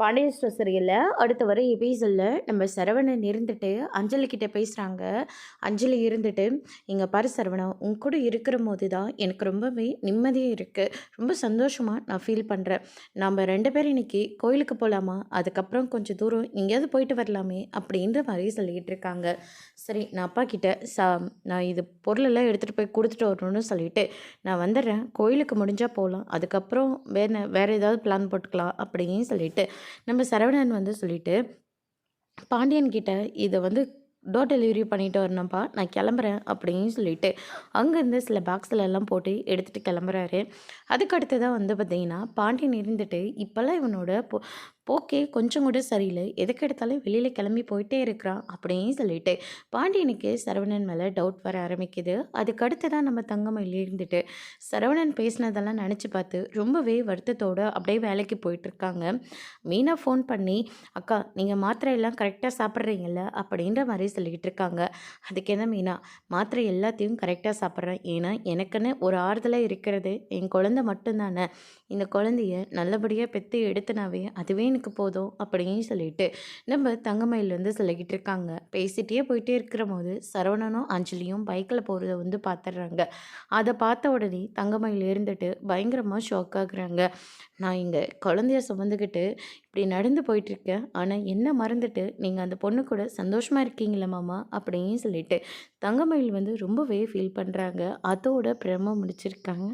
Pandian store சீரியல்ல அடுத்து வர எபிசோட்ல நம்ம சரவணன் இருந்துட்டு அஞ்சலி கிட்ட பேசுகிறாங்க. அஞ்சலி இருந்துட்டு, "இங்கே பாரு சரவணா, உன் கூட இருக்கிற போது தான் எனக்கு ரொம்பவே நிம்மதியாக இருக்குது. ரொம்ப சந்தோஷமாக நான் ஃபீல் பண்ணுறேன். நம்ம 2 பேரும் இன்னைக்கு கோயிலுக்கு போகலாமா? அதுக்கப்புறம் கொஞ்சம் தூரம் எங்கேயாவது போயிட்டு வரலாமே?" அப்படின்ற மாதிரி சொல்லிகிட்டு இருக்காங்க. சரி, நான் அப்பா கிட்ட நான் இது பொருளெல்லாம் எடுத்துகிட்டு போய் கொடுத்துட்டு வரணும்னு சொல்லிட்டு நான் வந்துடுறேன். கோயிலுக்கு முடிஞ்சால் போகலாம். அதுக்கப்புறம் வேறு ஏதாவது பிளான் போட்டுக்கலாம் அப்படின்னு சொல்லிட்டு நம்ம சரவணன் வந்து சொல்லிட்டு, பாண்டியன் கிட்ட இத வந்து டோர் டெலிவரி பண்ணிட்டு வரணும்ப்பா. நான் கிளம்புறேன் அப்படின்னு சொல்லிட்டு, அங்கேருந்து சில பாக்ஸ்ல எல்லாம் போட்டு எடுத்துட்டு கிளம்புறாரு. அதுக்கு அடுத்ததா வந்து பார்த்தீங்கன்னா, பாண்டியன் இருந்துட்டு இப்போலாம் இவனோட போக்கே கொஞ்சம் கூட சரியில்ல. எதுக்கு எடுத்தாலும் வெளியில கிளம்பி போயிட்டே இருக்கிறான் அப்படின்னு சொல்லிட்டு, பாண்டியனுக்கு சரவணன் மேல டவுட் வர ஆரம்பிக்குது. அதுக்கு அடுத்ததா நம்ம தங்கமயில் இருந்துட்டு, சரவணன் பேசினதெல்லாம் நினச்சு பார்த்து ரொம்பவே வருத்தத்தோட அப்படியே வேலைக்கு போயிட்டுருக்காங்க. மீனா ஃபோன் பண்ணி, "அக்கா, நீங்கள் மாத்திரை எல்லாம் கரெக்டாக சாப்பிட்றீங்கல்ல?" அப்படின்ற மாதிரி சொல்லிக்கிட்டு இருக்காங்க. அதுக்கு என்ன மீனா, "மாத்திரை எல்லாத்தையும் கரெக்டாக சாப்பிட்றேன். ஏன்னா எனக்குன்னு ஒரு ஆறுதலாக இருக்கிறது என் குழந்தை மட்டும்தானே. இந்த குழந்தைய நல்லபடியாக பெற்று எடுத்தனாவே அதுவே எனக்கு போதும்." அப்படின்னு சொல்லிட்டு நம்ம தங்கமயில் வந்து சொல்லிக்கிட்டு இருக்காங்க. பேசிகிட்டே போயிட்டே இருக்கிற போது சரவணனும் அஞ்சலியும் பைக்கில் போகிறத வந்து பார்த்துடுறாங்க. அதை பார்த்த உடனே தங்கமயில் இருந்துட்டு பயங்கரமாக ஷாக் ஆகுறாங்க. "நான் இங்கே குழந்தைய சுமந்துக்கிட்டு இப்படி நடந்து போயிட்டுருக்கேன். ஆனால் என்ன மறந்துட்டு நீங்கள் அந்த பொண்ணு கூட சந்தோஷமாக இருக்கீங்களா மாமா?" அப்படின்னு சொல்லிட்டு தங்கமயில் வந்து ரொம்பவே ஃபீல் பண்ணுறாங்க. அதோட பிரம முடிச்சிருக்காங்க.